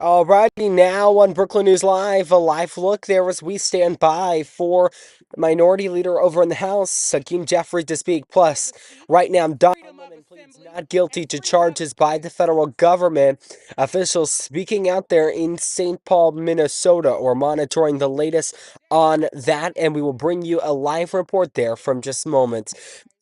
Alrighty, now on Brookland News Live, a live look there as we stand by for Minority Leader over in the House, Hakeem Jeffries, to speak. Plus, right now, Don Lemon pleads not guilty to charges by the federal government. Officials speaking out there in St. Paul, Minnesota, or monitoring the latest on that, and we will bring you a live report there from just moments.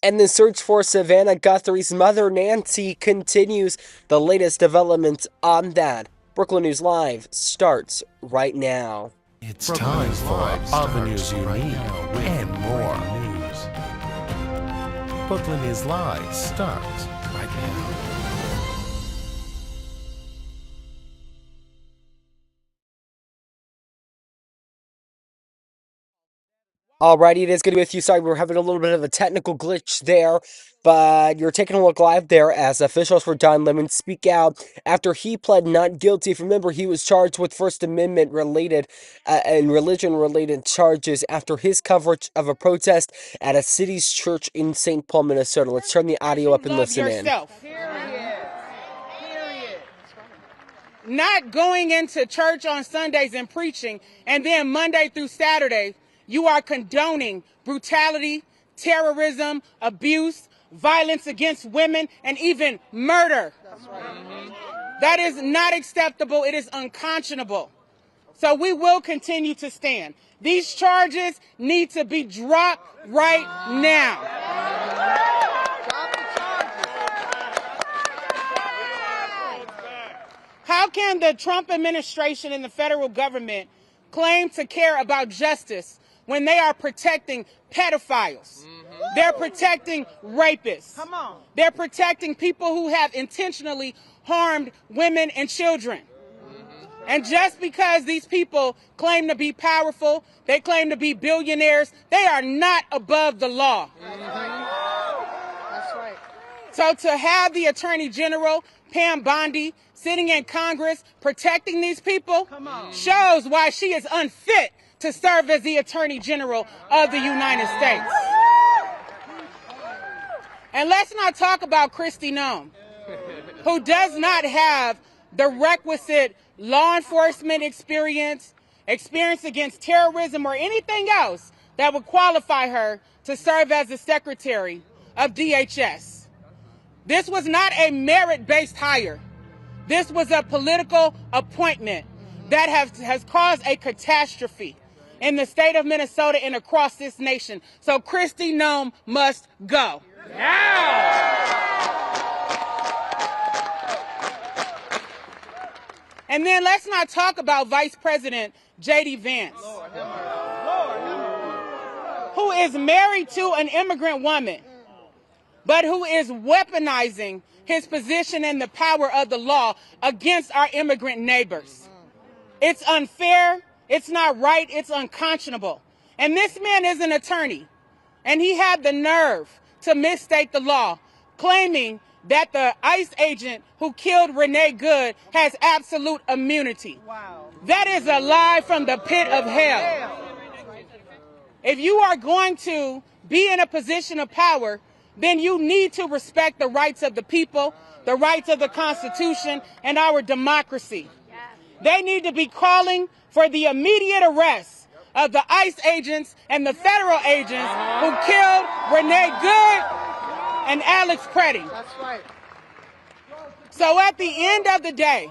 And the search for Savannah Guthrie's mother, Nancy, continues. The latest developments on that. Brookland News Live starts right now. It's time for all the news you need and more. Brookland News Live starts right now. Alrighty, it is good to be with you. Sorry, we're having a little bit of a technical glitch there, but you're taking a look live there as officials for Don Lemon speak out after he pled not guilty. If you remember, he was charged with First Amendment related and religion related charges after his coverage of a protest at a city's church in St. Paul, Minnesota. Let's turn the audio up and listen in. Not going into church on Sundays and preaching, and then Monday through Saturday, you are condoning brutality, terrorism, abuse, violence against women, and even murder. That is not acceptable. It is unconscionable. So we will continue to stand. These charges need to be dropped right now. How can the Trump administration and the federal government claim to care about justice when they are protecting pedophiles? They're protecting rapists. They're protecting people who have intentionally harmed women and children. And just because these people claim to be powerful, they claim to be billionaires, they are not above the law. That's right. So to have the Attorney General, Pam Bondi, sitting in Congress protecting these people shows why she is unfit to serve as the Attorney General of the United States. And let's not talk about Kristi Noem, who does not have the requisite law enforcement experience against terrorism, or anything else that would qualify her to serve as the Secretary of DHS. This was not a merit-based hire. This was a political appointment that has caused a catastrophe in the state of Minnesota and across this nation. So Kristi Noem must go. Now! And then let's not talk about Vice President J.D. Vance, who is married to an immigrant woman, but who is weaponizing his position and the power of the law against our immigrant neighbors. It's unfair, it's not right, it's unconscionable. And this man is an attorney, and he had the nerve to misstate the law, claiming that the ICE agent who killed Renee Good has absolute immunity. Wow. That is a lie from the pit of hell. If you are going to be in a position of power, then you need to respect the rights of the people, the rights of the Constitution, and our democracy. They need to be calling for the immediate arrest of the ICE agents and the federal agents who killed Renee Good and Alex Preddy. That's right. So at the end of the day,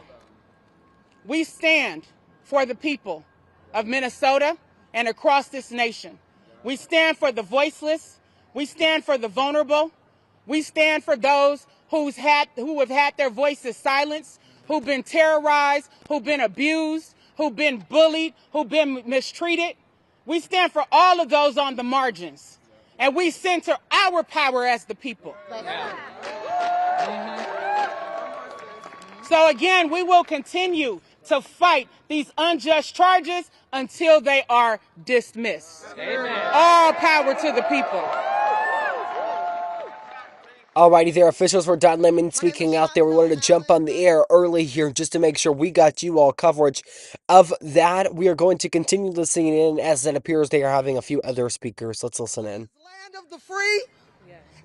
we stand for the people of Minnesota and across this nation. We stand for the voiceless. We stand for the vulnerable. We stand for those who have had their voices silenced, who've been terrorized, who've been abused, who've been bullied, who've been mistreated. We stand for all of those on the margins. And we center our power as the people. So again, we will continue to fight these unjust charges until they are dismissed. Amen. All power to the people. Alrighty there, officials for Don Lemon speaking out there. We wanted to jump on the air early here just to make sure we got you all coverage of that. We are going to continue listening in as it appears they are having a few other speakers. Let's listen in. Land of the free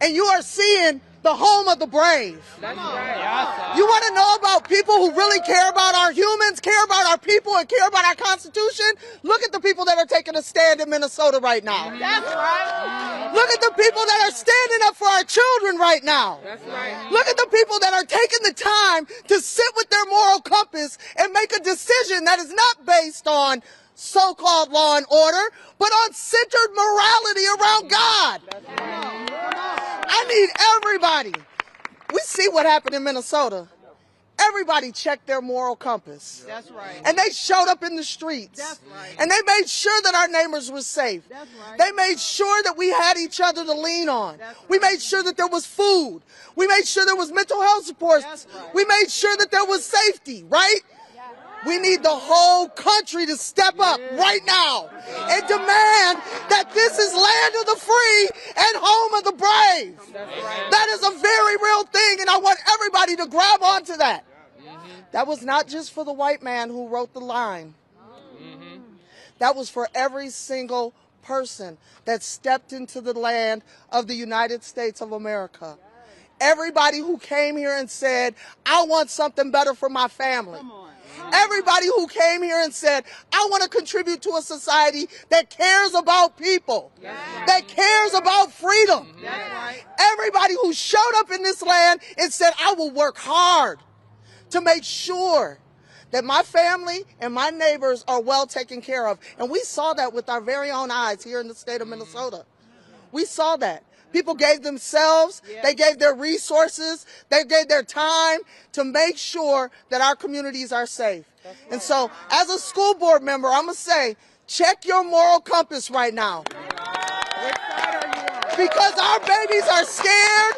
and you are seeing the home of the brave. That's right. You want to know about people who really care about our humans, care about our people, and care about our Constitution? Look at the people that are taking a stand in Minnesota right now. That's right. Look at the people that are standing up for our children right now. That's right. Look at the people that are taking the time to sit with their moral compass and make a decision that is not based on so-called law and order, but on centered morality around God. I need everybody. We see what happened in Minnesota. Everybody checked their moral compass. That's right. And they showed up in the streets. That's right. And they made sure that our neighbors were safe. That's right. They made sure that we had each other to lean on. That's right. We made sure that there was food. We made sure there was mental health supports. That's right. We made sure that there was safety, right? We need the whole country to step up right now and demand that this is land of the free and home of the brave. That is a very real thing, and I want everybody to grab onto that. That was not just for the white man who wrote the line. That was for every single person that stepped into the land of the United States of America. Everybody who came here and said, I want something better for my family. Everybody who came here and said, I want to contribute to a society that cares about people, that cares about freedom. Everybody who showed up in this land and said, I will work hard to make sure that my family and my neighbors are well taken care of. And we saw that with our very own eyes here in the state of Minnesota. We saw that. People gave themselves, they gave their resources, they gave their time to make sure that our communities are safe. And so, as a school board member, I'm going to say, check your moral compass right now. Because our babies are scared,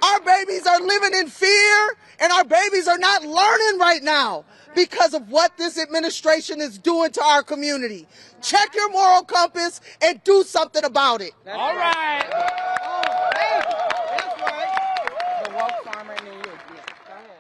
our babies are living in fear, and our babies are not learning right now because of what this administration is doing to our community. Check your moral compass and do something about it. All right. That's right. The woke farmer in New York. Yeah. Go ahead.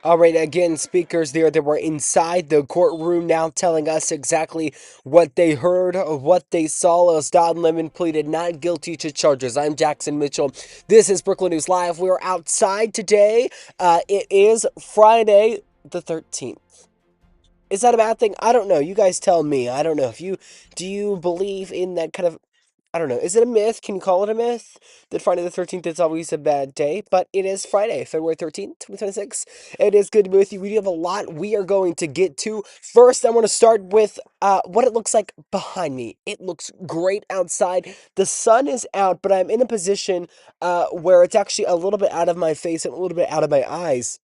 All right, again, speakers there that were inside the courtroom now telling us exactly what they heard, what they saw, as Don Lemon pleaded not guilty to charges. I'm Jackson Mitchell. This is Brookland News Live. We are outside today. It is Friday the 13th. Is that a bad thing? I don't know. You guys tell me. I don't know. Do you believe in that kind of, I don't know. Is it a myth? Can you call it a myth? That Friday the 13th is always a bad day, but it is Friday, February 13th, 2026. It is good to be with you. We have a lot we are going to get to. First, I want to start with what it looks like behind me. It looks great outside. The sun is out, but I'm in a position where it's actually a little bit out of my face and a little bit out of my eyes.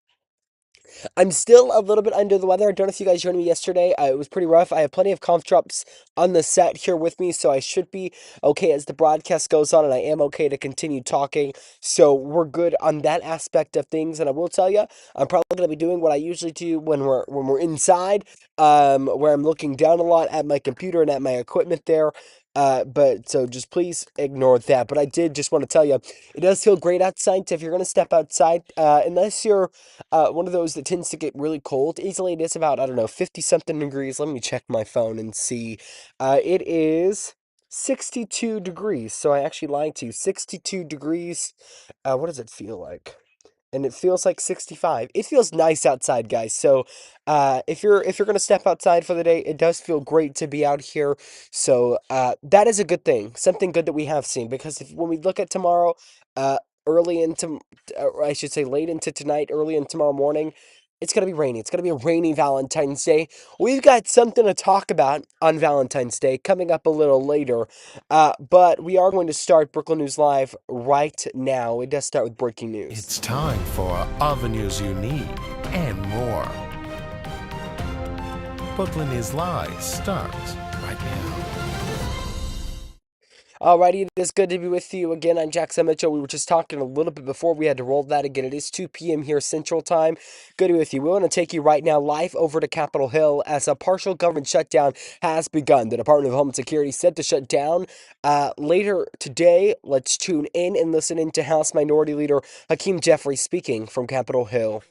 I'm still a little bit under the weather. I don't know if you guys joined me yesterday. It was pretty rough. I have plenty of cough drops on the set here with me, so I should be okay as the broadcast goes on, and I am okay to continue talking. So we're good on that aspect of things. And I will tell you, I'm probably going to be doing what I usually do when we're inside, where I'm looking down a lot at my computer and at my equipment there. But so just please ignore that. But I did just want to tell you, it does feel great outside. So if you're going to step outside, unless you're one of those that tends to get really cold easily, it is about, I don't know, 50 something degrees. Let me check my phone and see. It is 62 degrees. So I actually lied to you. 62 degrees. What does it feel like? And it feels like 65. It feels nice outside, guys. So, if you're gonna step outside for the day, it does feel great to be out here. So, that is a good thing. Something good that we have seen, because when we look at tomorrow, early into, or I should say, late into tonight, early in tomorrow morning, it's gonna be rainy. It's gonna be a rainy Valentine's Day. We've got something to talk about on Valentine's Day coming up a little later. But we are going to start Brooklyn News Live right now. It does start with breaking news. It's time for all the news you need and more. Brooklyn News Live starts right now. Alrighty, it is good to be with you again. I'm Jackson Mitchell. We were just talking a little bit before we had to roll that again. It is 2 p.m. here Central Time. Good to be with you. We want to take you right now live over to Capitol Hill as a partial government shutdown has begun. The Department of Homeland Security said to shut down later today. Let's tune in and listen in to House Minority Leader Hakeem Jeffries speaking from Capitol Hill.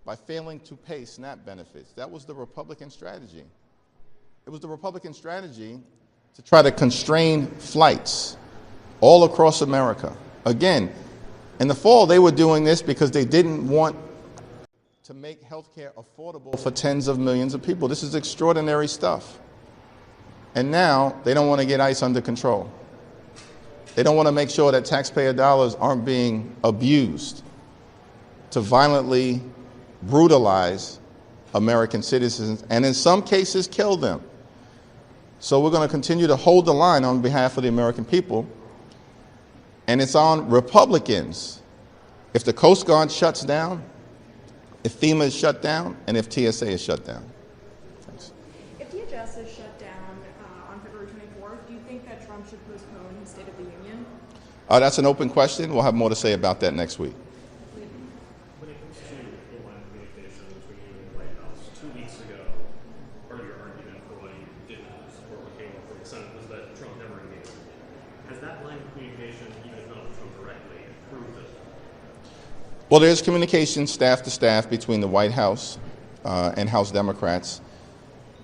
By failing to pay SNAP benefits. That was the Republican strategy. It was the Republican strategy to try to constrain flights all across America Again, in the fall, they were doing this because they didn't want to make health care affordable for tens of millions of people. This is extraordinary stuff. And now they don't want to get ICE under control. They don't want to make sure that taxpayer dollars aren't being abused to violently brutalize American citizens and in some cases kill them. So we're going to continue to hold the line on behalf of the American people. And it's on Republicans. If the Coast Guard shuts down, if FEMA is shut down, and if TSA is shut down. Thanks. If DHS is shut down on February 24th, do you think that Trump should postpone his State of the Union? That's an open question. We'll have more to say about that next week. When it comes to the line of communication between you and the White House, 2 weeks ago, part of your argument for why you didn't support what came up from the Senate was that Trump never engaged with you. Has that line of communication, even if not with Trump directly, improved at all? Well, there's communication staff to staff between the White House and House Democrats.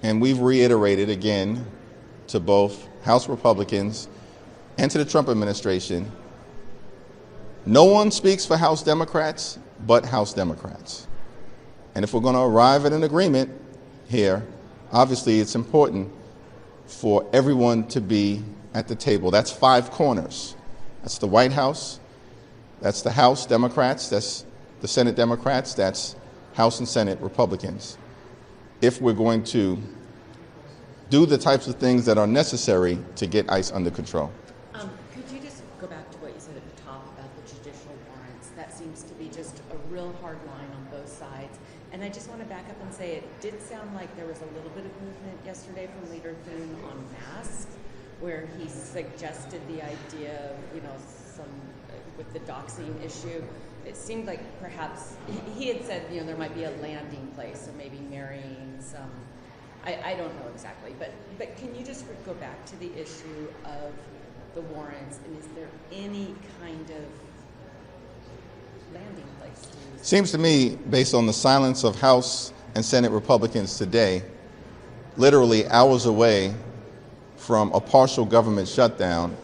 And we've reiterated again to both House Republicans and to the Trump administration, no one speaks for House Democrats but House Democrats. And if we're going to arrive at an agreement here, obviously it's important for everyone to be at the table. That's 5 corners. That's the White House, that's the House Democrats, that's the Senate Democrats, that's House and Senate Republicans. If we're going to do the types of things that are necessary to get ICE under control. Could you just go back to what you said at the top about the judicial warrants? That seems to be just a real hard line on both sides. And I just want to back up and say it did sound like there was a little bit of movement yesterday from Leader Thune on masks, where he suggested the idea of, some with the doxing issue. It seemed like perhaps he had said, there might be a landing place, or maybe marrying some. I don't know exactly, but can you just go back to the issue of the warrants, and is there any kind of landing place? Seems to me, based on the silence of House and Senate Republicans today, literally hours away from a partial government shutdown,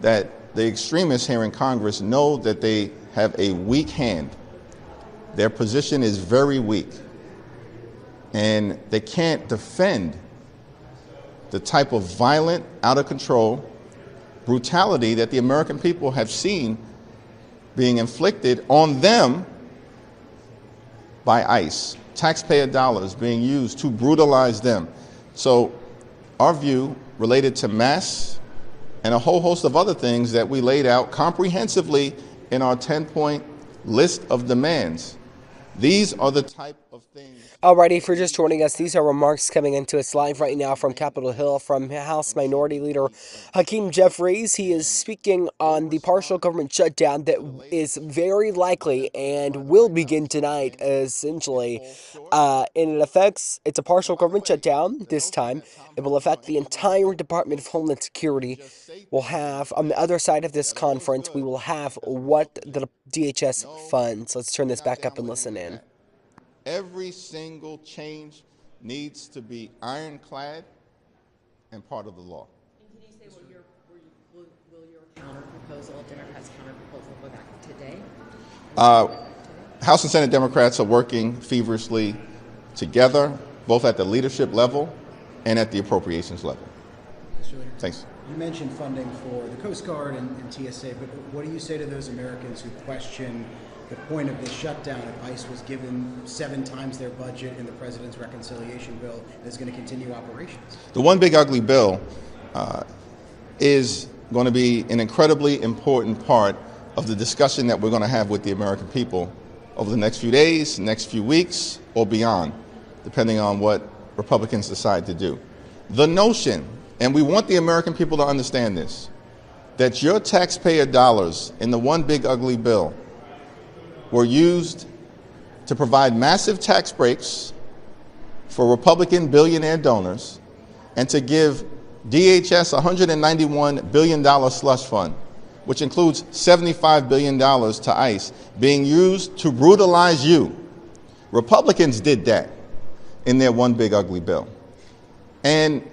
that the extremists here in Congress know that they have a weak hand. Their position is very weak. And they can't defend the type of violent, out of control brutality that the American people have seen being inflicted on them by ICE, taxpayer dollars being used to brutalize them. So our view related to masks and a whole host of other things that we laid out comprehensively in our 10-point list of demands. These are the type of things. Alrighty, if you're just joining us, these are remarks coming into us live right now from Capitol Hill from House Minority Leader Hakeem Jeffries. He is speaking on the partial government shutdown that is very likely and will begin tonight, essentially. And it affects, it's a partial government shutdown this time. It will affect the entire Department of Homeland Security. We'll have, on the other side of this conference, we will have what the DHS funds. Let's turn this back up and listen in. Every single change needs to be ironclad and part of the law. And can you say, will your counter-proposal, Democrats' counter-proposal, go back today? House and Senate Democrats are working feverishly together, both at the leadership level and at the appropriations level. Thanks. You mentioned funding for the Coast Guard and TSA, but what do you say to those Americans who question the point of the shutdown if ICE was given 7 times their budget in the president's reconciliation bill and is going to continue operations? The one big ugly bill is going to be an incredibly important part of the discussion that we're going to have with the American people over the next few days, next few weeks, or beyond, depending on what Republicans decide to do. The notion, and we want the American people to understand this, that your taxpayer dollars in the one big ugly bill were used to provide massive tax breaks for Republican billionaire donors and to give DHS a $191 billion slush fund, which includes $75 billion to ICE, being used to brutalize you. Republicans did that in their one big ugly bill. And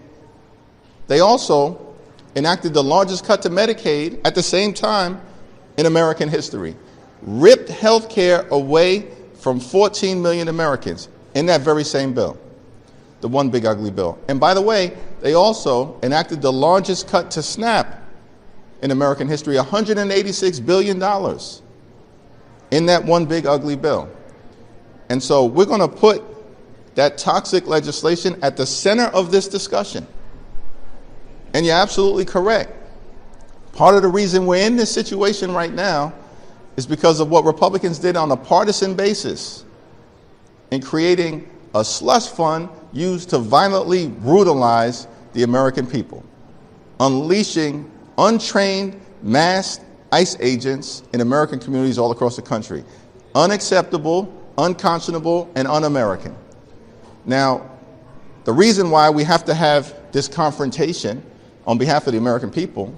they also enacted the largest cut to Medicaid at the same time in American history, ripped health care away from 14 million Americans in that very same bill, the one big ugly bill. And by the way, they also enacted the largest cut to SNAP in American history, $186 billion in that one big ugly bill. And so we're going to put that toxic legislation at the center of this discussion. And you're absolutely correct. Part of the reason we're in this situation right now is because of what Republicans did on a partisan basis in creating a slush fund used to violently brutalize the American people, unleashing untrained, masked ICE agents in American communities all across the country. Unacceptable, unconscionable, and un-American. Now, the reason why we have to have this confrontation on behalf of the American people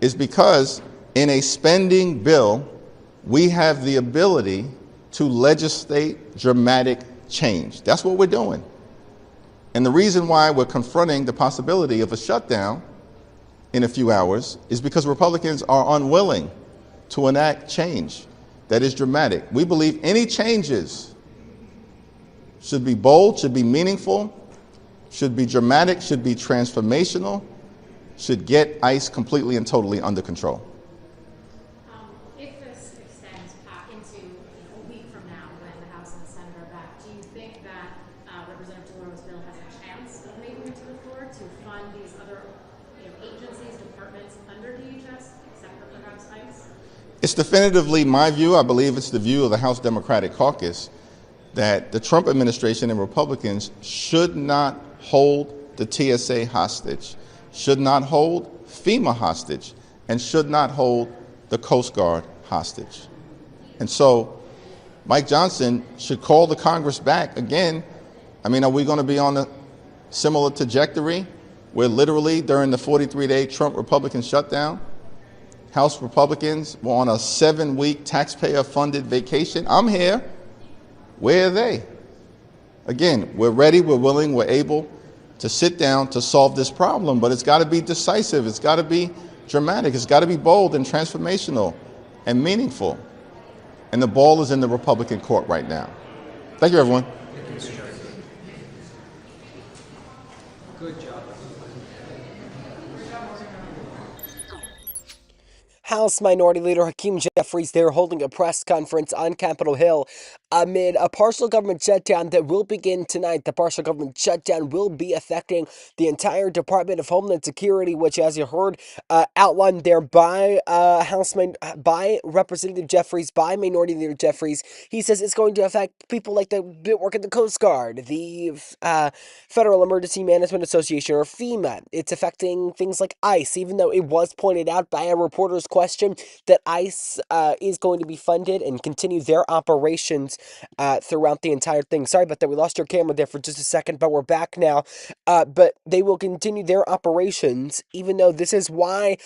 is because in a spending bill, we have the ability to legislate dramatic change. That's what we're doing. And the reason why we're confronting the possibility of a shutdown in a few hours is because Republicans are unwilling to enact change that is dramatic. We believe any changes should be bold, should be meaningful, should be dramatic, should be transformational, should get ICE completely and totally under control. If this extends into a week from now, when the House and the Senate are back, do you think that Representative DeLauro's bill has a chance of making it to the floor to fund these other agencies, departments under DHS, except for perhaps ICE? It's definitively my view, I believe it's the view of the House Democratic Caucus, that the Trump administration and Republicans should not hold the TSA hostage, should not hold FEMA hostage, and should not hold the Coast Guard hostage. And so Mike Johnson should call the Congress back again. I mean, are we going to be on a similar trajectory where literally during the 43-day Trump Republican shutdown, House Republicans were on a 7-week taxpayer-funded vacation? I'm here. Where are they? Again, we're ready, we're willing, we're able to sit down to solve this problem, but it's got to be decisive, it's got to be dramatic, it's got to be bold and transformational and meaningful. And the ball is in the Republican court right now. Thank you, everyone. Good job. House Minority Leader Hakeem Jeffries there holding a press conference on Capitol Hill amid a partial government shutdown that will begin tonight. The partial government shutdown will be affecting the entire Department of Homeland Security, which, as you heard, outlined there by by Representative Jeffries, by Minority Leader Jeffries. He says it's going to affect people like that work at the Coast Guard, the Federal Emergency Management Association, or FEMA. It's affecting things like ICE, even though it was pointed out by a reporter's question that ICE is going to be funded and continue their operations throughout the entire thing. Sorry about that. We lost your camera there for just a second, but we're back now. But they will continue their operations, even though this is why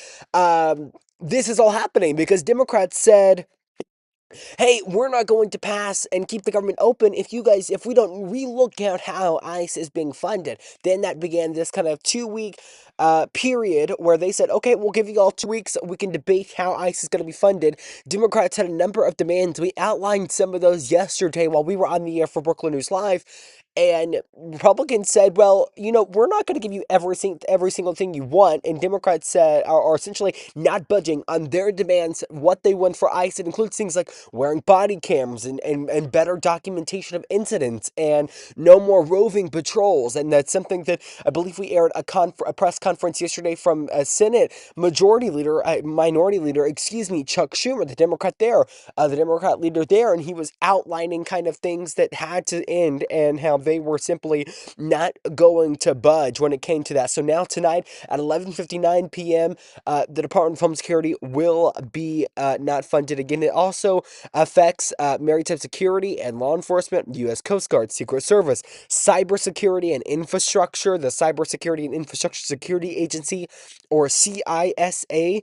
this is all happening, because Democrats said, hey, we're not going to pass and keep the government open if we don't relook at how ICE is being funded. Then that began this kind of 2-week period where they said, okay, we'll give you all 2 weeks. We can debate how ICE is going to be funded. Democrats had a number of demands. We outlined some of those yesterday while we were on the air for Brookland News Live. And Republicans said, well, we're not going to give you every single thing you want. And Democrats said, are essentially not budging on their demands, what they want for ICE. It includes things like wearing body cams and better documentation of incidents and no more roving patrols. And that's something that I believe we aired a press conference yesterday from a Senate Minority Leader, Chuck Schumer, the Democrat leader there. And he was outlining kind of things that had to end and how they were simply not going to budge when it came to that. So now tonight at 11:59 p.m., the Department of Homeland Security will be not funded again. It also affects maritime security and law enforcement, U.S. Coast Guard, Secret Service, cybersecurity and infrastructure, the Cybersecurity and Infrastructure Security Agency, or CISA.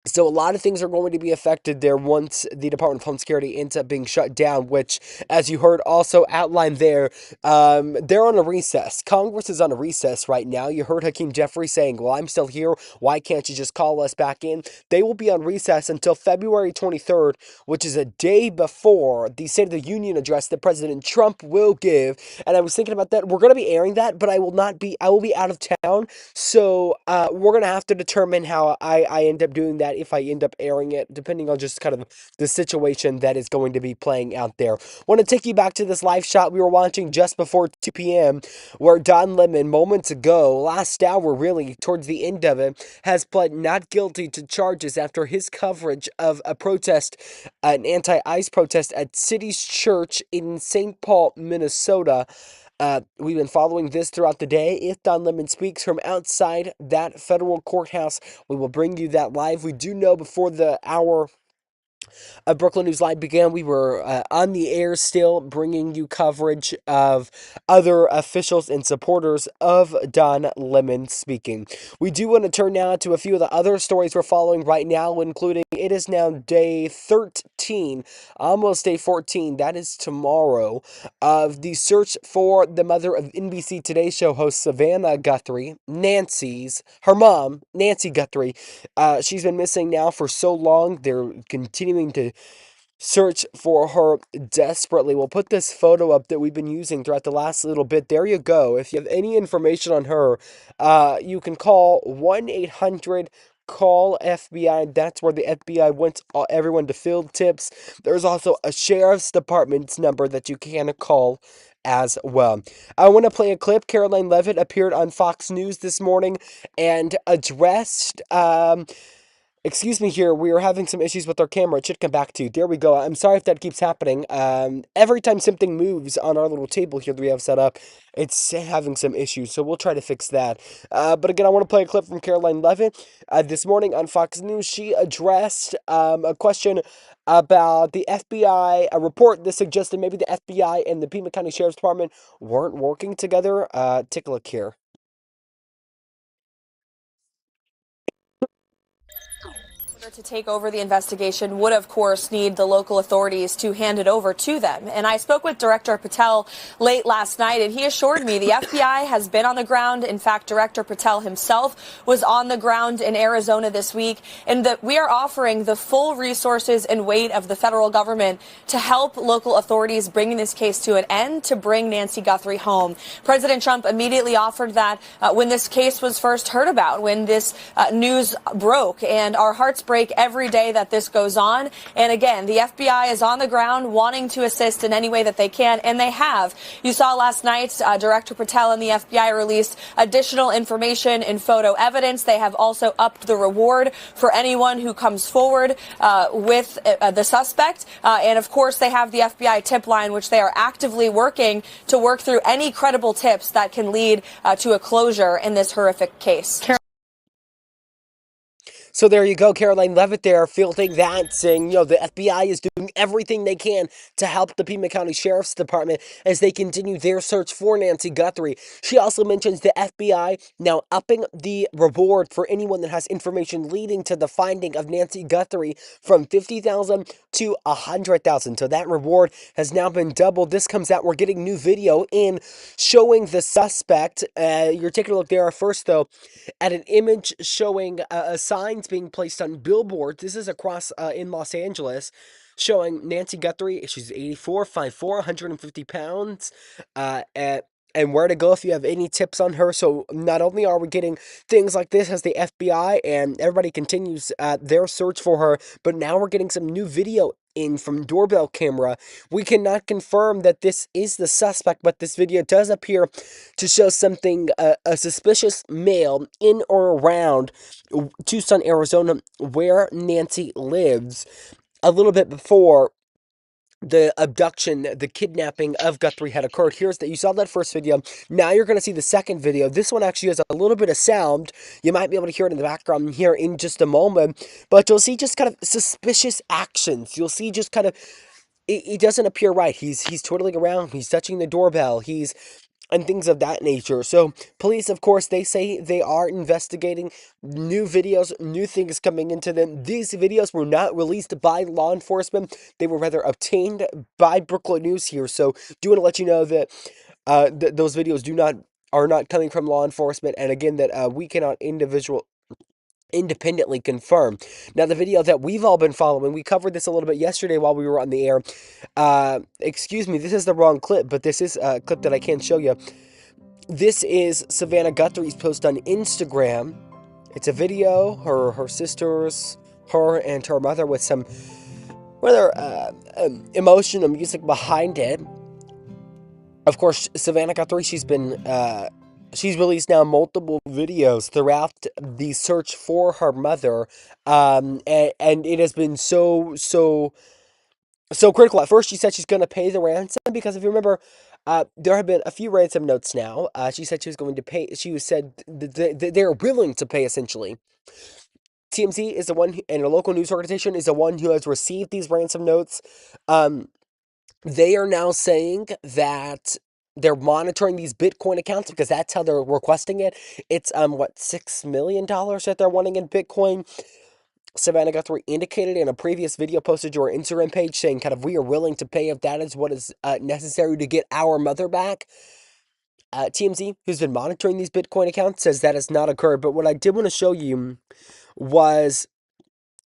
So a lot of things are going to be affected there once the Department of Homeland Security ends up being shut down, which, as you heard also outlined there, they're on a recess. Congress is on a recess right now. You heard Hakeem Jeffries saying, well, I'm still here. Why can't you just call us back in? They will be on recess until February 23rd, which is a day before the State of the Union address that President Trump will give. And I was thinking about that. We're going to be airing that, but I will be out of town. So we're going to have to determine how I end up doing that, if I end up airing it, depending on just kind of the situation that is going to be playing out there. Want to take you back to this live shot we were watching just before 2 p.m., where Don Lemon, moments ago, last hour really, towards the end of it, has pled not guilty to charges after his coverage of a protest, an anti-ICE protest at City's Church in St. Paul, Minnesota. We've been following this throughout the day. If Don Lemon speaks from outside that federal courthouse, we will bring you that live. We do know before the hour Brookland News Live began, we were on the air still, bringing you coverage of other officials and supporters of Don Lemon speaking. We do want to turn now to a few of the other stories we're following right now, including it is now day 13, almost day 14, that is tomorrow, of the search for the mother of NBC Today Show host Savannah Guthrie, her mom, Nancy Guthrie. She's been missing now for so long. They're continuing to search for her desperately. We'll put this photo up that we've been using throughout the last little bit. There you go. If you have any information on her, you can call 1-800 call FBI. That's where the FBI wants everyone to field tips. There's also a sheriff's department's number that you can call as well. I want to play a clip. Caroline Levitt appeared on Fox News this morning and addressed excuse me here, we are having some issues with our camera. It should come back to you. There we go. I'm sorry if that keeps happening. Every time something moves on our little table here that we have set up, it's having some issues, so we'll try to fix that. But again, I want to play a clip from Caroline Levitt. This morning on Fox News, she addressed a question about the FBI, a report that suggested maybe the FBI and the Pima County Sheriff's Department weren't working together. Take a look here. To take over the investigation would, of course, need the local authorities to hand it over to them. And I spoke with Director Patel late last night, and he assured me the FBI has been on the ground. In fact, Director Patel himself was on the ground in Arizona this week, and that we are offering the full resources and weight of the federal government to help local authorities bring this case to an end, to bring Nancy Guthrie home. President Trump immediately offered that when this case was first heard about, when this news broke, and our hearts break every day that this goes on. And again, the FBI is on the ground wanting to assist in any way that they can, and they have. You saw last night, Director Patel and the FBI released additional information and photo evidence. They have also upped the reward for anyone who comes forward with the suspect. And of course, they have the FBI tip line, which they are actively working to work through any credible tips that can lead to a closure in this horrific case. So there you go, Caroline Levitt there fielding that, saying, the FBI is doing everything they can to help the Pima County Sheriff's Department as they continue their search for Nancy Guthrie. She also mentions the FBI now upping the reward for anyone that has information leading to the finding of Nancy Guthrie from $50,000 to $100,000. So that reward has now been doubled. This comes out, we're getting new video in showing the suspect. You're taking a look there first, though, at an image showing signs being placed on billboards. This is across in Los Angeles, showing Nancy Guthrie. She's 84, 5'4", 150 pounds, and where to go if you have any tips on her. So not only are we getting things like this as the FBI and everybody continues their search for her, but now we're getting some new video in from doorbell camera. We cannot confirm that this is the suspect, but this video does appear to show something, a suspicious male in or around Tucson, Arizona, where Nancy lives, a little bit before the abduction, the kidnapping of Guthrie had occurred. You saw that first video. Now you're going to see the second video. This one actually has a little bit of sound. You might be able to hear it in the background here in just a moment, but you'll see just kind of suspicious actions. You'll see just kind of, it doesn't appear right. He's twiddling around. He's touching the doorbell. He's and things of that nature. So police, of course, they say they are investigating new videos, new things coming into them. These videos were not released by law enforcement. They were rather obtained by Brookland News here. So do want to let you know that those videos are not coming from law enforcement, and again that we cannot independently confirm. Now, the video that we've all been following, we covered this a little bit yesterday while we were on the air. Excuse me, this is the wrong clip, but this is a clip that I can show you. This is Savannah Guthrie's post on Instagram. It's a video, her sisters, her and her mother, with some rather emotional music behind it. Of course, Savannah Guthrie, she's released now multiple videos throughout the search for her mother, and it has been so critical. At first, she said she's going to pay the ransom because, if you remember, there have been a few ransom notes now. She said she was going to pay. She said they're willing to pay, essentially. TMZ is the one, and a local news organization is the one who has received these ransom notes. They are now saying that they're monitoring these Bitcoin accounts because that's how they're requesting it. It's what, $6 million that they're wanting in Bitcoin. Savannah Guthrie indicated in a previous video posted to her Instagram page saying kind of, we are willing to pay if that is what is necessary to get our mother back. TMZ, who's been monitoring these Bitcoin accounts, says that has not occurred. But what I did want to show you was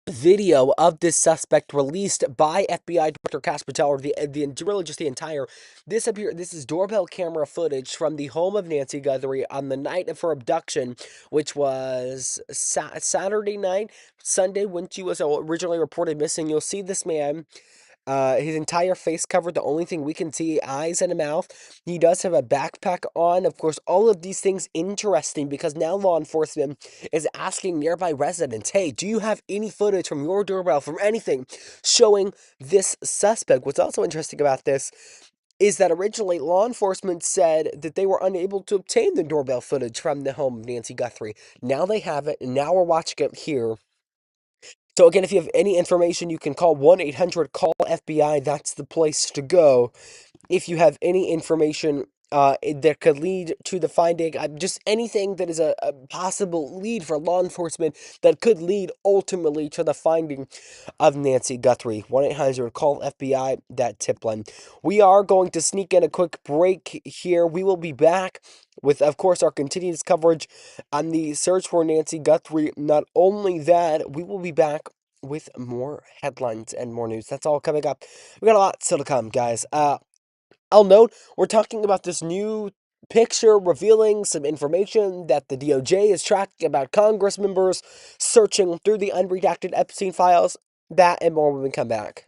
video of this suspect released by FBI Director Cash Patel, or really just the entire. This is doorbell camera footage from the home of Nancy Guthrie on the night of her abduction, which was Saturday night, Sunday, when she was originally reported missing. You'll see this man. His entire face covered. The only thing we can see, eyes and a mouth. He does have a backpack on. Of course, all of these things interesting because now law enforcement is asking nearby residents, hey, do you have any footage from your doorbell, from anything showing this suspect? What's also interesting about this is that originally law enforcement said that they were unable to obtain the doorbell footage from the home of Nancy Guthrie. Now they have it, and now we're watching it here. So again, if you have any information, you can call 1-800-CALL-FBI. That's the place to go. If you have any information that could lead to the finding, just anything that is a possible lead for law enforcement that could lead ultimately to the finding of Nancy Guthrie. 1-800-CALL-FBI, that tip line. We are going to sneak in a quick break here. We will be back with, of course, our continuous coverage on the search for Nancy Guthrie. Not only that, we will be back with more headlines and more news. That's all coming up. We got a lot still to come, guys. I'll note, we're talking about this new picture revealing some information that the DOJ is tracking about Congress members searching through the unredacted Epstein files. That and more when we come back.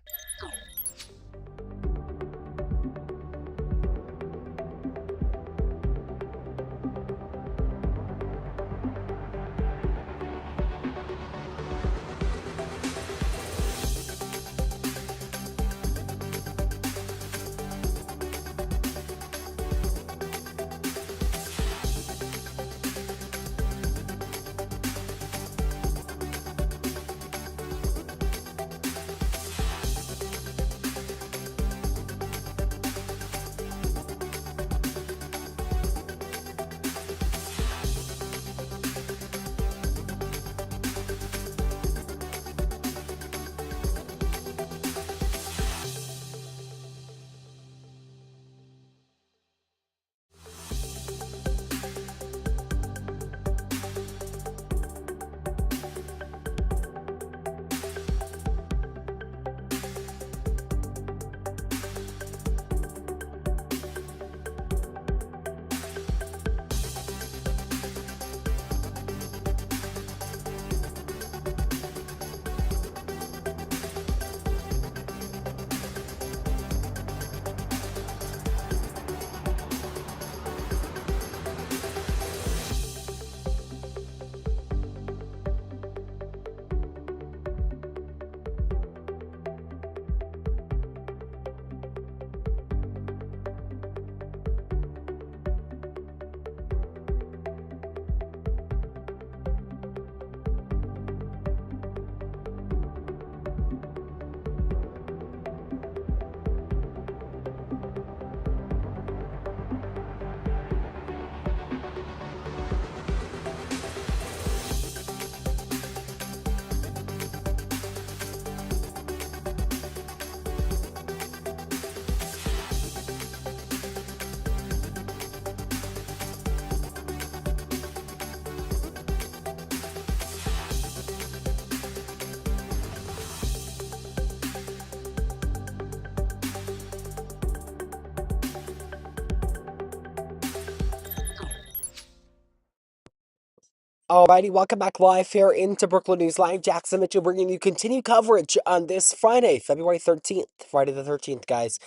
Alrighty, welcome back live here into Brookland News Live. Jackson Mitchell bringing you continued coverage on this Friday, February 13th. Friday the 13th, guys.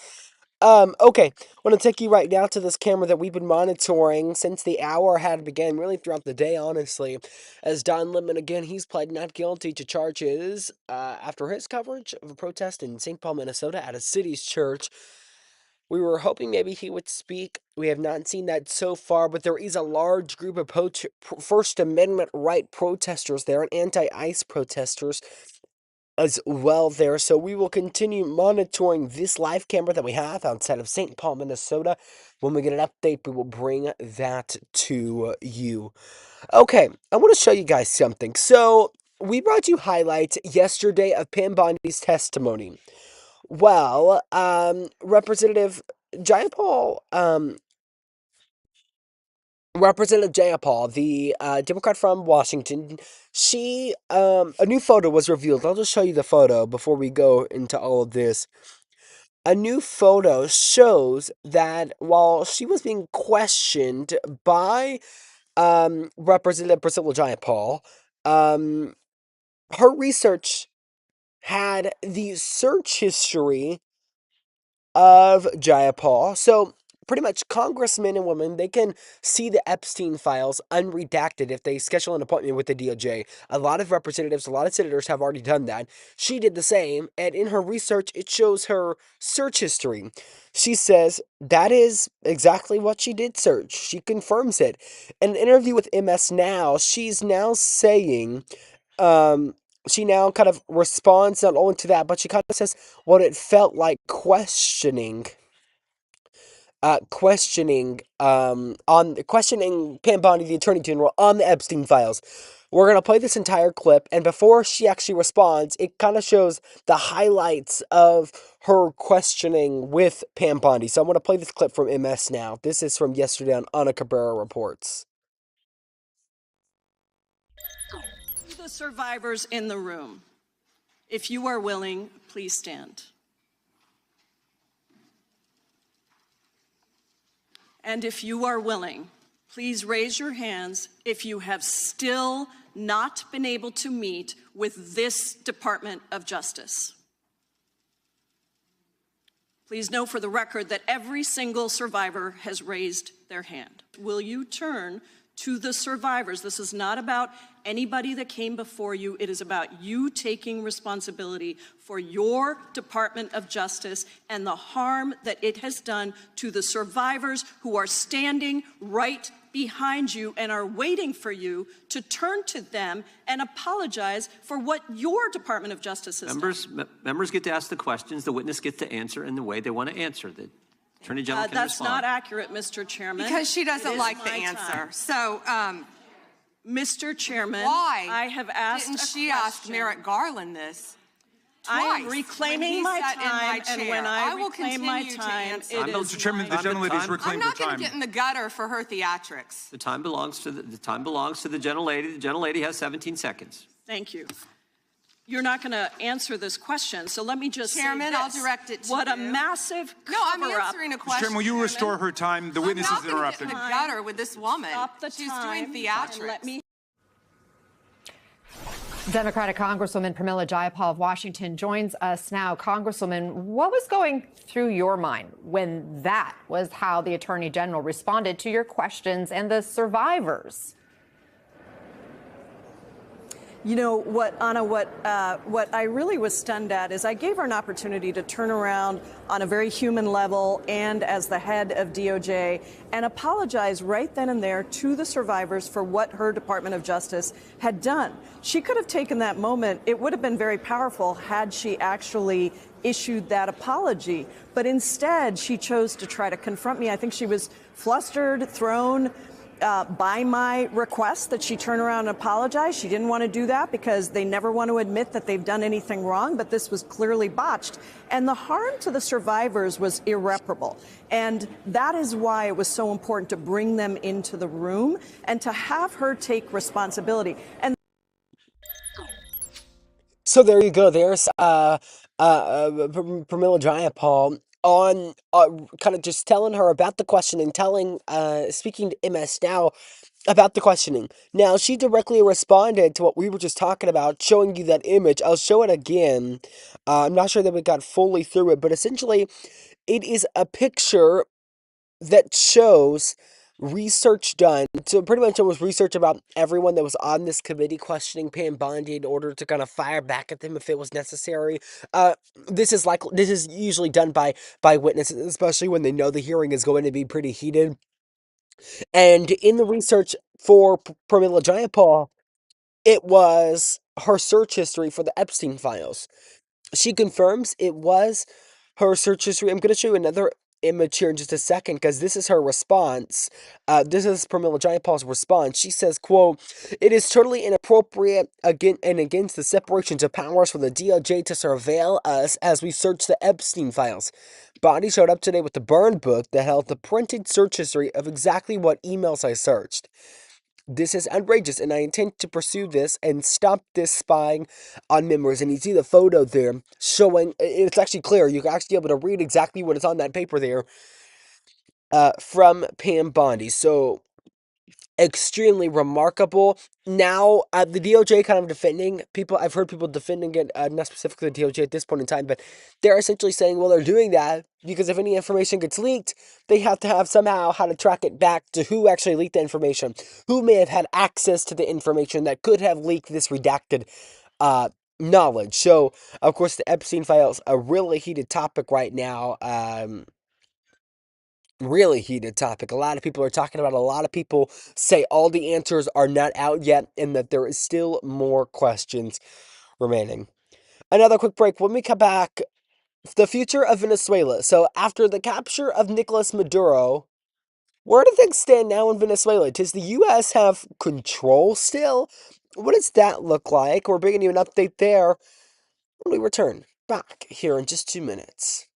Okay, I want to take you right now to this camera that we've been monitoring since the hour had begun, really throughout the day, honestly. As Don Lemon, again, he's pled not guilty to charges after his coverage of a protest in St. Paul, Minnesota at a city's church. We were hoping maybe he would speak. We have not seen that so far, but there is a large group of First Amendment right protesters there and anti-ICE protesters as well there. So we will continue monitoring this live camera that we have outside of St. Paul, Minnesota. When we get an update, we will bring that to you. Okay, I want to show you guys something. So we brought you highlights yesterday of Pam Bondi's testimony. Well, Representative Jayapal, Representative Jayapal, the Democrat from Washington, a new photo was revealed. I'll just show you the photo before we go into all of this. A new photo shows that while she was being questioned by Representative Priscilla Jayapal, her research had the search history of Jayapal. So pretty much congressmen and women, they can see the Epstein files unredacted if they schedule an appointment with the DOJ. A lot of representatives, a lot of senators have already done that. She did the same, and in her research, it shows her search history. She says that is exactly what she did search. She confirms it. In an interview with MS Now, she's now saying, she now kind of responds not only to that, but she kind of says what it felt like questioning Pam Bondi, the Attorney General, on the Epstein files. We're gonna play this entire clip, and before she actually responds, it kind of shows the highlights of her questioning with Pam Bondi. So I'm gonna play this clip from MS Now. This is from yesterday on Ana Cabrera Reports. The survivors in the room, if you are willing, please stand. And if you are willing, please raise your hands if you have still not been able to meet with this Department of Justice. Please know for the record that every single survivor has raised their hand. Will you turn to the survivors? This is not about anybody that came before you. It is about you taking responsibility for your Department of Justice and the harm that it has done to the survivors who are standing right behind you and are waiting for you to turn to them and apologize for what your Department of Justice has done. Members get to ask the questions, the witness gets to answer in the way they want to answer. The Attorney General can That's respond. not accurate, Mr. Chairman. Because she doesn't like the answer. So, Mr. Chairman, why I have asked didn't she ask Merrick Garland this? I am Twice reclaiming when he my sat in my time, and chair. when I will reclaim my continue to time, answer. it is Mr. Chairman, the gentlelady's reclaimed her I'm not going time. to get in the gutter for her theatrics. The time belongs to the gentlelady. The gentlelady has 17 seconds. Thank you. You're not going to answer this question, so let me just Chairman, say I'll this. direct it to What you. a massive No, I'm cover-up. answering a Mr. question. Chairman, will you restore her time? The witness is I'm not going to interrupted. get in the gutter with this woman. Stop the She's time doing and theatrics. let me Democratic Congresswoman Pramila Jayapal of Washington joins us now. Congresswoman, what was going through your mind when that was how the Attorney General responded to your questions and the survivors? You know what, Anna, what I really was stunned at is I gave her an opportunity to turn around on a very human level and as the head of DOJ and apologize right then and there to the survivors for what her Department of Justice had done. She could have taken that moment. It would have been very powerful had she actually issued that apology. But instead, she chose to try to confront me. I think she was flustered, thrown by my request that she turn around and apologize. She didn't want to do that because they never want to admit that they've done anything wrong, but this was clearly botched. And the harm to the survivors was irreparable. And that is why it was so important to bring them into the room and to have her take responsibility. So there you go. There's Pramila Jayapal on kind of just telling her about the question and speaking to MS Now about the questioning. Now, she directly responded to what we were just talking about, showing you that image. I'll show it again. I'm not sure that we got fully through it, but essentially, it is a picture that shows research done. So pretty much it was research about everyone that was on this committee questioning Pam Bondi in order to kind of fire back at them if it was necessary. Uh, this is usually done by witnesses, especially when they know the hearing is going to be pretty heated. And in the research for Pramila Jayapal, it was her search history for the Epstein files. She confirms it was her search history. I'm going to show you another image here in just a second because this is her response. This is Pramila Jayapal's response. She says, quote, "It is totally inappropriate against the separations of powers for the DOJ to surveil us as we search the Epstein files. Bondi showed up today with the burn book that held the printed search history of exactly what emails I searched. This is outrageous, and I intend to pursue this and stop this spying on members." And you see the photo there showing, it's actually clear. You can actually be able to read exactly what is on that paper there from Pam Bondi. So, extremely remarkable. Now, the DOJ kind of defending people. I've heard people defending it, not specifically the DOJ at this point in time, but they're essentially saying, well, they're doing that because if any information gets leaked, they have to have somehow how to track it back to who actually leaked the information, who may have had access to the information that could have leaked this redacted knowledge. So, of course, the Epstein files, a really heated topic right now. Really heated topic. A lot of people are talking about. A lot of people say all the answers are not out yet, and that there is still more questions remaining. Another quick break. When we come back, the future of Venezuela. So after the capture of Nicolas Maduro, where do things stand now in Venezuela? Does the U.S. have control still? What does that look like? We're bringing you an update there when we return back here in just 2 minutes.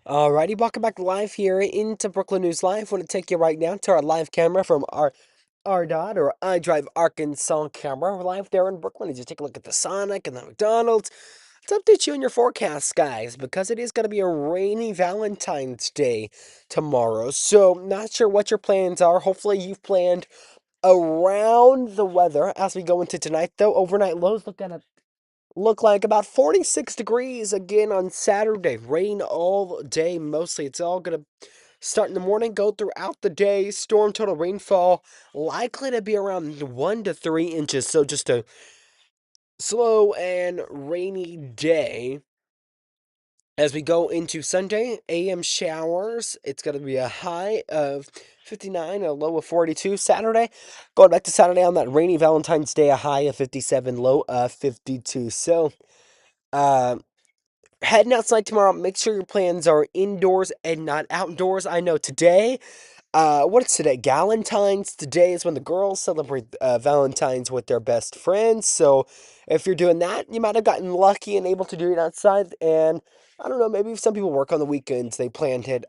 Alrighty, welcome back live here into Brooklyn News Live. I want to take you right now to our live camera from our dot or I Drive Arkansas camera. We're live there in Brooklyn. Just take a look at the Sonic and the McDonald's. Let's update you on your forecast, guys, because it is going to be a rainy Valentine's Day tomorrow. So, not sure what your plans are. Hopefully, you've planned around the weather as we go into tonight, though. Overnight lows look like about 46 degrees again on Saturday. Rain all day mostly. It's all going to start in the morning, go throughout the day. Storm total rainfall likely to be around 1 to 3 inches. So just a slow and rainy day. As we go into Sunday, AM showers. It's going to be a high of 59, a low of 42. Saturday, going back to Saturday on that rainy Valentine's Day, a high of 57, low of 52. So, heading outside tomorrow, make sure your plans are indoors and not outdoors. I know today, what's today? Galentine's. Today is when the girls celebrate Valentine's with their best friends. So if you're doing that, you might have gotten lucky and able to do it outside. And I don't know, maybe if some people work on the weekends, they planned it.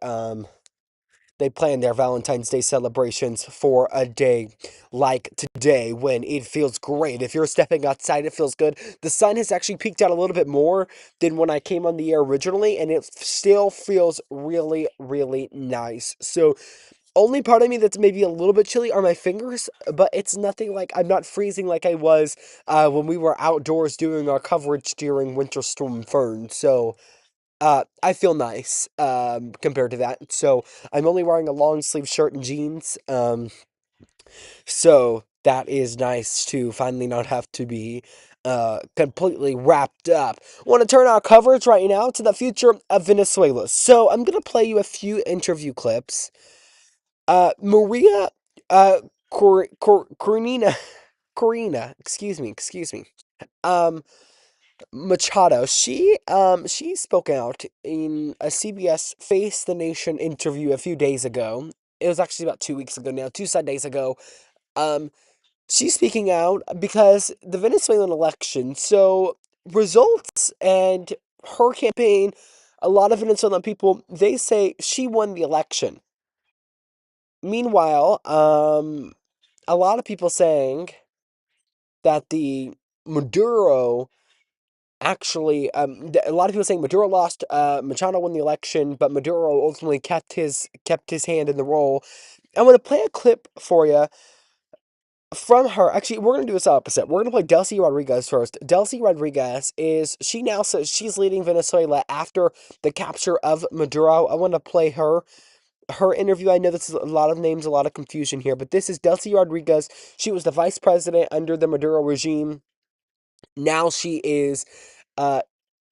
They plan their Valentine's Day celebrations for a day like today when it feels great. If you're stepping outside, it feels good. The sun has actually peaked out a little bit more than when I came on the air originally, and it still feels really, really nice. So, only part of me that's maybe a little bit chilly are my fingers, but it's nothing like I'm not freezing like I was when we were outdoors doing our coverage during Winter Storm Fern. So, I feel nice, compared to that. So I'm only wearing a long sleeve shirt and jeans. So that is nice to finally not have to be completely wrapped up. Want to turn our coverage right now to the future of Venezuela. So I'm gonna play you a few interview clips. Maria, Corina, excuse me. Um, Machado, she spoke out in a CBS Face the Nation interview a few days ago. It was actually about 2 weeks ago now, two sad days ago. Um, she's speaking out because the Venezuelan election, so results and her campaign, a lot of Venezuelan people, they say she won the election. Meanwhile, a lot of people saying that the Maduro actually, a lot of people saying Maduro lost, Machado won the election, but Maduro ultimately kept his hand in the role. I'm gonna play a clip for you from her. Actually, we're gonna do this opposite. We're gonna play Delcy Rodriguez first. Delcy Rodriguez she now says she's leading Venezuela after the capture of Maduro. I want to play her interview. I know this is a lot of names, a lot of confusion here, but this is Delcy Rodriguez. She was the vice president under the Maduro regime. Now she is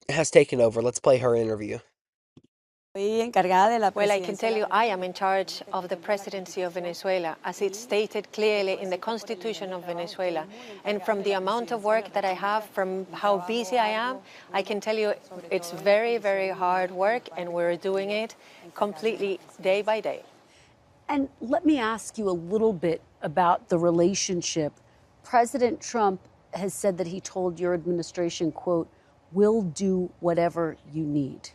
has taken over. Let's play her interview. Well, I can tell you I am in charge of the presidency of Venezuela, as it's stated clearly in the Constitution of Venezuela. And from the amount of work that I have, from how busy I am, I can tell you it's very, very hard work, and we're doing it completely day by day. And let me ask you a little bit about the relationship. President Trump has said that he told your administration, quote, "We'll do whatever you need."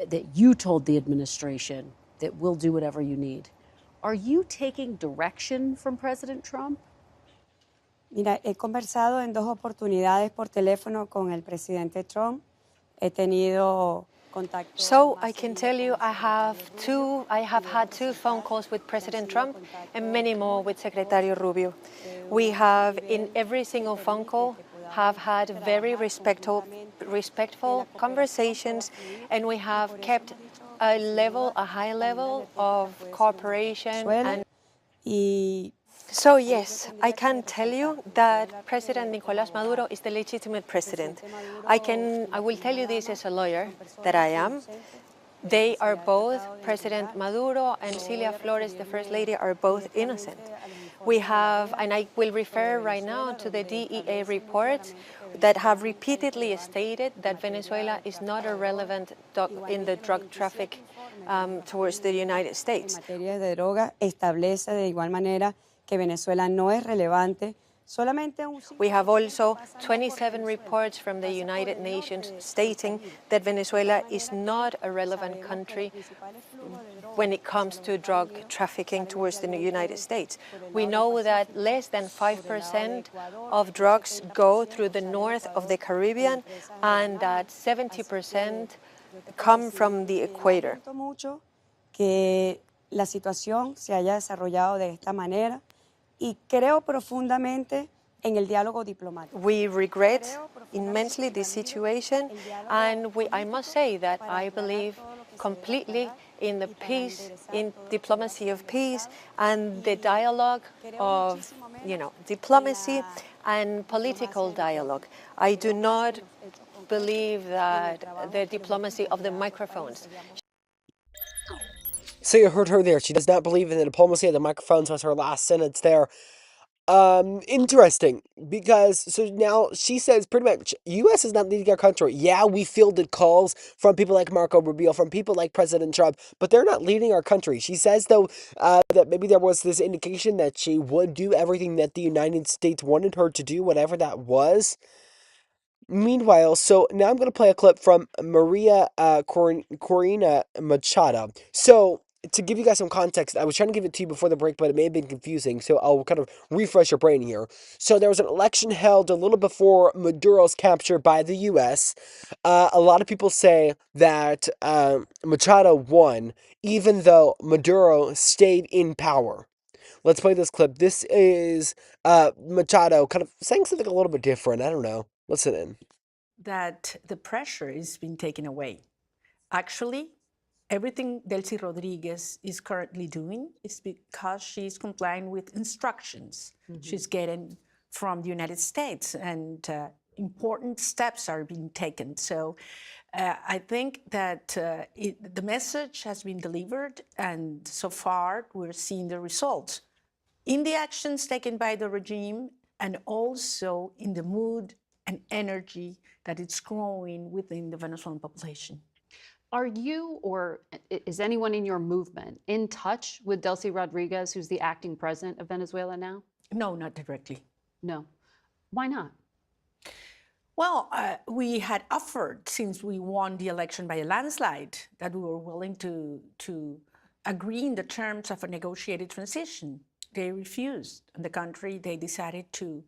That you told the administration that we'll do whatever you need. Are you taking direction from President Trump? Mira, he conversado en 2 oportunidades por teléfono con el presidente Trump. He tenido contacto. So I can tell you I have had 2 phone calls with President Trump and many more with Secretary Rubio. We have, in every single phone call, have had very respectful conversations, and we have kept a high level of cooperation. And so yes, I can tell you that President Nicolás Maduro is the legitimate president. I will tell you this as a lawyer that I am. They are both, President Maduro and Cilia Flores, the First Lady, are both innocent. We have, and I will refer right now to the DEA reports that have repeatedly stated that Venezuela is not a relevant in the drug traffic towards the United States. En materia de droga establece de igual manera que Venezuela no es relevante. We have also 27 reports from the United Nations stating that Venezuela is not a relevant country when it comes to drug trafficking towards the United States. We know that less than 5% of drugs go through the north of the Caribbean, and that 70% come from the equator. Que la situación se haya desarrollado de esta manera. Y creo profundamente en el diálogo diplomático. We regret immensely this situation, and I must say that I believe completely in the peace, in diplomacy of peace, and the dialogue of, diplomacy and political dialogue. I do not believe that the diplomacy of the microphones. So you heard her there. She does not believe in the diplomacy of the microphones was her last sentence there. Interesting, because so now she says pretty much U.S. is not leading our country. Yeah, we fielded calls from people like Marco Rubio, from people like President Trump, but they're not leading our country. She says, though, that maybe there was this indication that she would do everything that the United States wanted her to do, whatever that was. Meanwhile, so now I'm going to play a clip from Maria Corina Machado. So, to give you guys some context, I was trying to give it to you before the break, but it may have been confusing, so I'll kind of refresh your brain here. So, there was an election held a little before Maduro's capture by the U.S. A lot of people say that Machado won, even though Maduro stayed in power. Let's play this clip. This is Machado kind of saying something a little bit different. I don't know. Listen in. That the pressure is being taken away. Actually, everything Delcy Rodriguez is currently doing is because she's complying with instructions she's getting from the United States, and important steps are being taken. So I think that the message has been delivered, and so far we're seeing the results in the actions taken by the regime, and also in the mood and energy that it's growing within the Venezuelan population. Are you or is anyone in your movement in touch with Delcy Rodriguez, who's the acting president of Venezuela now? No, not directly. No. Why not? Well, we had offered, since we won the election by a landslide, that we were willing to agree in the terms of a negotiated transition. They refused. In the country, they decided to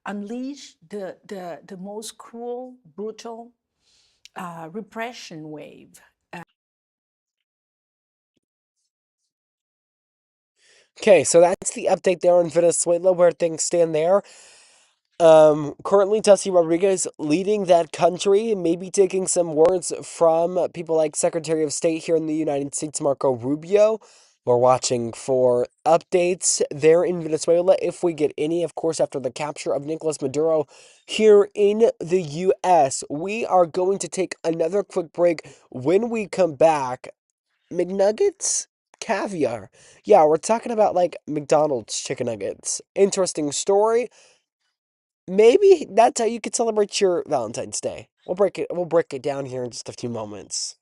unleash the most cruel, brutal repression wave. Okay, so that's the update there in Venezuela, where things stand there. Currently, Delcy Rodriguez leading that country, maybe taking some words from people like Secretary of State here in the United States, Marco Rubio. We're watching for updates there in Venezuela, if we get any, of course, after the capture of Nicolas Maduro here in the U.S. We are going to take another quick break. When we come back, McNuggets? Caviar. Yeah, we're talking about like McDonald's chicken nuggets. Interesting story. Maybe that's how you could celebrate your Valentine's Day. We'll break it down here in just a few moments.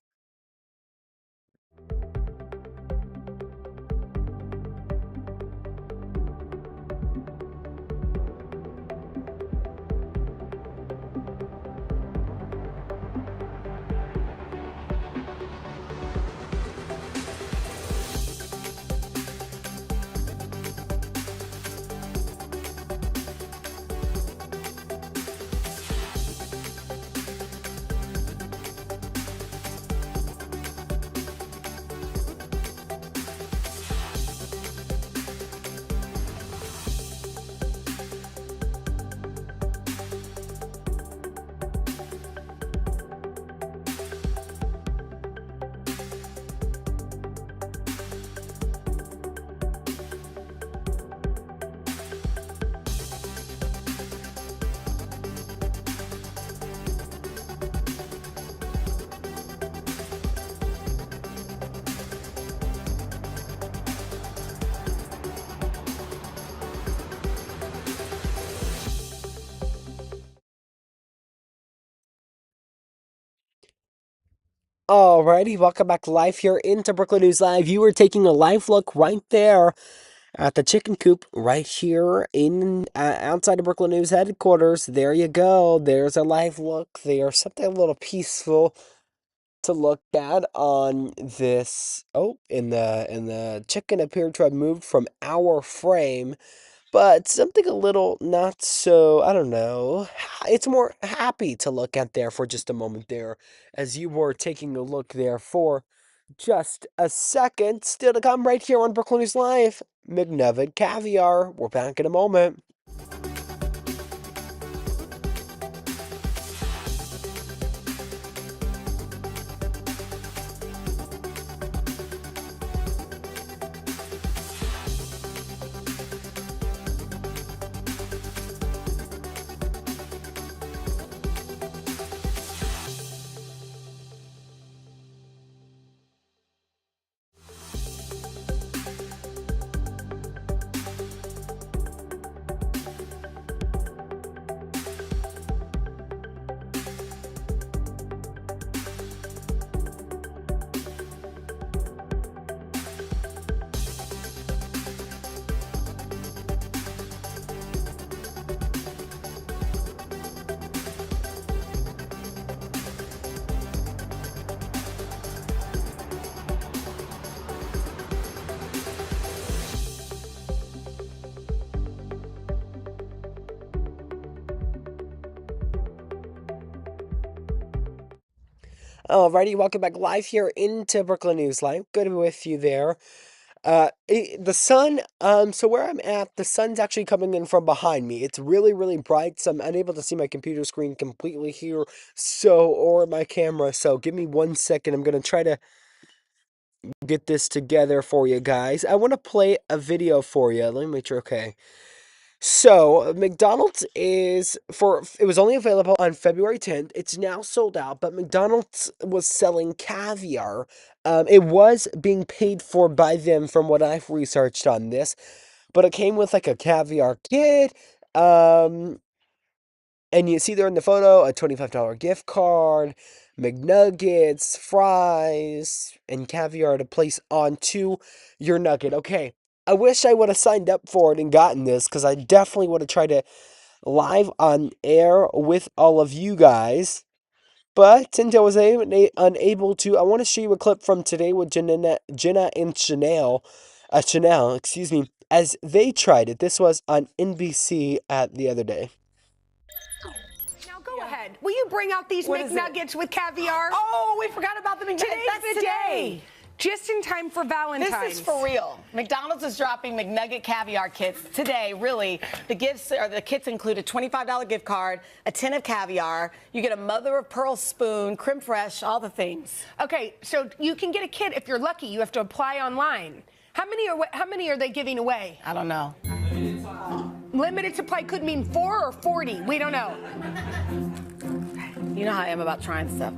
Alrighty, welcome back live here into Brookland News Live. You were taking a live look right there at the chicken coop right here in outside of Brookland News headquarters. There you go. There's a live look there. Something a little peaceful to look at on this. Oh, in the chicken appeared to have moved from our frame. But something a little not so, I don't know, it's more happy to look at there for just a moment there, as you were taking a look there for just a second. Still to come right here on Brookland News Live, McNugget Caviar. We're back in a moment. Alrighty, welcome back live here into Brooklyn News Live. Good to be with you there. The sun, so where I'm at, the sun's actually coming in from behind me. It's really, really bright, so I'm unable to see my computer screen completely here, or my camera, so give me 1 second. I'm gonna try to get this together for you guys. I want to play a video for you. Let me make sure, okay. So, McDonald's it was only available on February 10th. It's now sold out, but McDonald's was selling caviar. It was being paid for by them from what I've researched on this, but it came with like a caviar kit. And you see there in the photo a $25 gift card, McNuggets, fries, and caviar to place onto your nugget. Okay, I wish I would have signed up for it and gotten this because I definitely would have tried to live on air with all of you guys. But since I was unable to, I want to show you a clip from today with Jenna and Chanel, excuse me, as they tried it. This was on NBC the other day. Go ahead. Will you bring out these McNuggets with caviar? Oh, we forgot about the McNuggets. Today's the day. Just in time for Valentine's. This is for real. McDonald's is dropping McNugget caviar kits today. Really, the kits include a $25 gift card, a tin of caviar. You get a mother of pearl spoon, creme fraiche, all the things. Okay, so you can get a kit if you're lucky. You have to apply online. How many are they giving away? I don't know. Limited supply could mean 4 or 40. We don't know. You know how I am about trying stuff.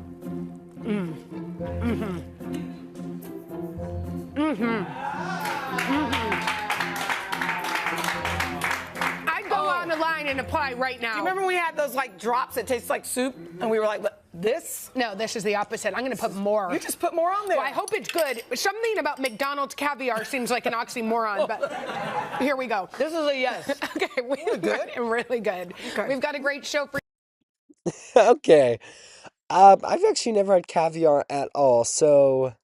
I'd go on the line and apply right now. Do you remember we had those like drops that taste like soup? And we were like, this? No, this is the opposite. I'm going to put more. You just put more on there. Well, I hope it's good. Something about McDonald's caviar seems like an oxymoron, but here we go. This is a yes. Okay, we're good. Really good. Okay. We've got a great show for you. Okay. I've actually never had caviar at all, so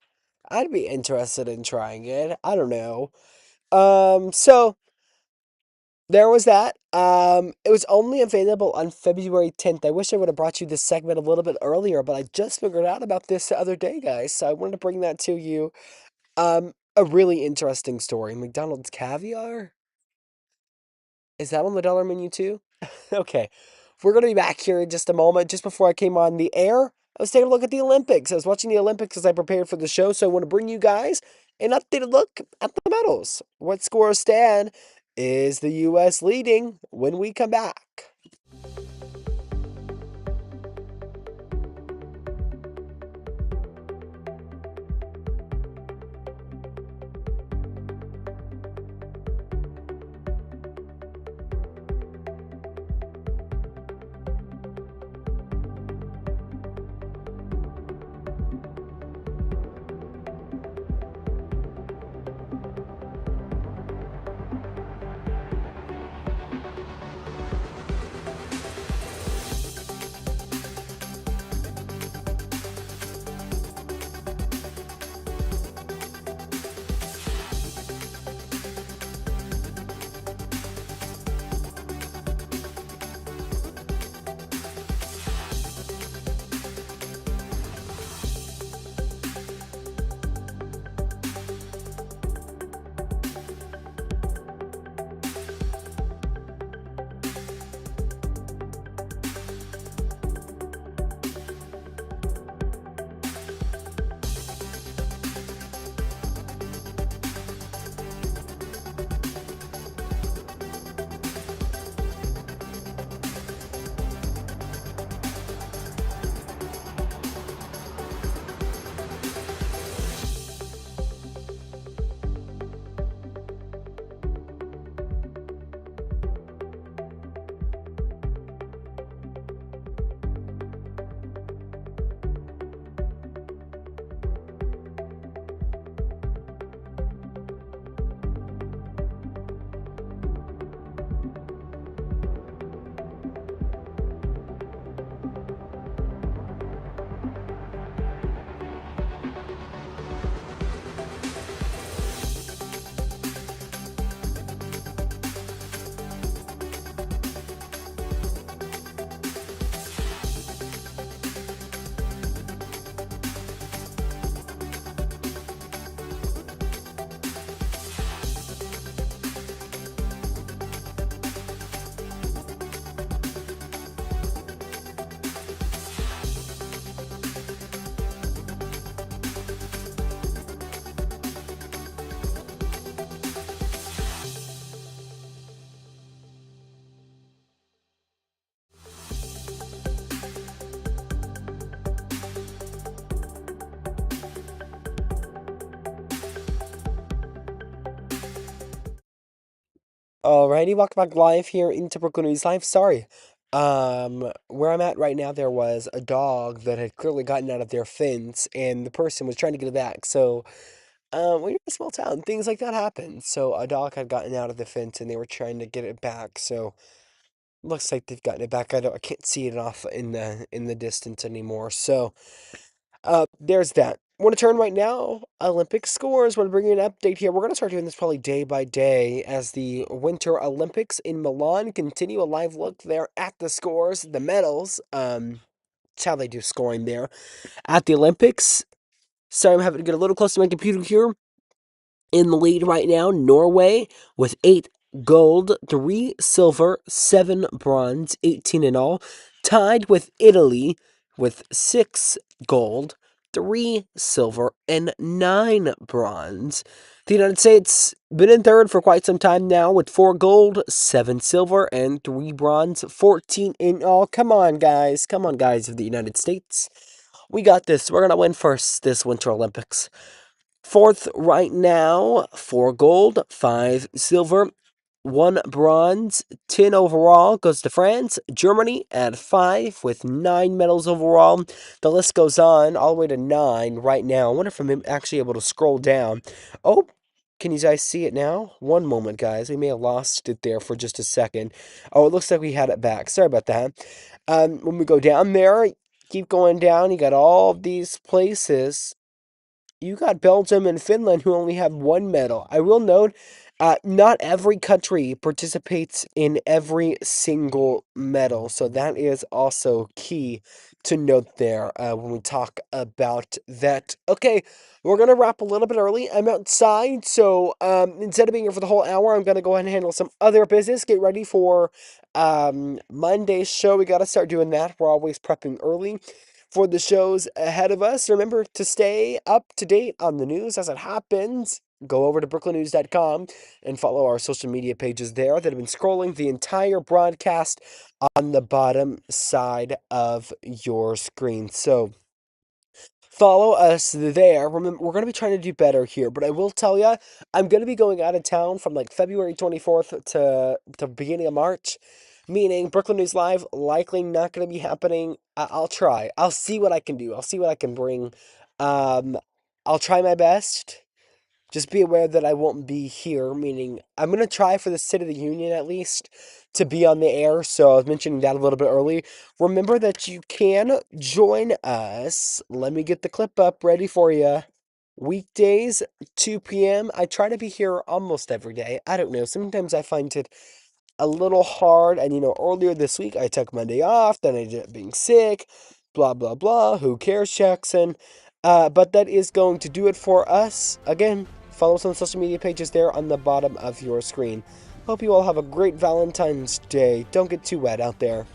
I'd be interested in trying it. I don't know. So there was that. It was only available on February 10th. I wish I would have brought you this segment a little bit earlier, but I just figured out about this the other day, guys. So I wanted to bring that to you. A really interesting story. McDonald's caviar? Is that on the dollar menu too? Okay. We're going to be back here in just a moment. Just before I came on the air, I was taking a look at the Olympics. I was watching the Olympics as I prepared for the show, so I want to bring you guys an updated look at the medals. What scores stand? Is the U.S. leading when we come back? Alrighty, welcome back live here into Brookland News Live. Sorry. Where I'm at right now, there was a dog that had clearly gotten out of their fence, and the person was trying to get it back. So, when you're in a small town, things like that happen. So, a dog had gotten out of the fence, and they were trying to get it back. So, looks like they've gotten it back. I can't see it off in the distance anymore. So, there's that. Want to turn right now? Olympic scores. Want to bring you an update here. We're going to start doing this probably day by day as the Winter Olympics in Milan continue. A live look there at the scores, the medals. It's how they do scoring there at the Olympics. Sorry, I'm having to get a little close to my computer here. In the lead right now, Norway with 8 gold, 3 silver, 7 bronze, 18 in all. Tied with Italy with 6 gold, 3 silver, and 9 bronze. The United States been in third for quite some time now with 4 gold, 7 silver, and 3 bronze, 14 in all. Come on, guys. Come on, guys of the United States. We got this. We're going to win first this Winter Olympics. Fourth right now, 4 gold, 5 silver, 1 bronze, 10 overall goes to France. Germany at 5 with 9 medals overall. The list goes on all the way to 9 right now. I wonder if I'm actually able to scroll down. Oh, can you guys see it now? One moment, guys. We may have lost it there for just a second. Oh, it looks like we had it back. Sorry about that. When we go down there, keep going down. You got all these places. You got Belgium and Finland who only have 1 medal. I will note, not every country participates in every single medal, so that is also key to note there when we talk about that. Okay, we're going to wrap a little bit early. I'm outside, so instead of being here for the whole hour, I'm going to go ahead and handle some other business. Get ready for Monday's show. We got to start doing that. We're always prepping early for the shows ahead of us. Remember to stay up to date on the news as it happens. Go over to brooklandnews.com and follow our social media pages there that have been scrolling the entire broadcast on the bottom side of your screen. So follow us there. Remember, we're going to be trying to do better here, but I will tell you, I'm going to be going out of town from like February 24th to beginning of March. Meaning, Brookland News Live likely not going to be happening. I'll try. I'll see what I can do. I'll see what I can bring. I'll try my best. Just be aware that I won't be here, meaning I'm going to try for the State of the Union at least to be on the air, so I was mentioning that a little bit early. Remember that you can join us. Let me get the clip up ready for you. Weekdays, 2 p.m. I try to be here almost every day. I don't know. Sometimes I find it a little hard. And, earlier this week, I took Monday off. Then I ended up being sick. Blah, blah, blah. Who cares, Jackson? But that is going to do it for us. Again, follow us on the social media pages there on the bottom of your screen. Hope you all have a great Valentine's Day. Don't get too wet out there.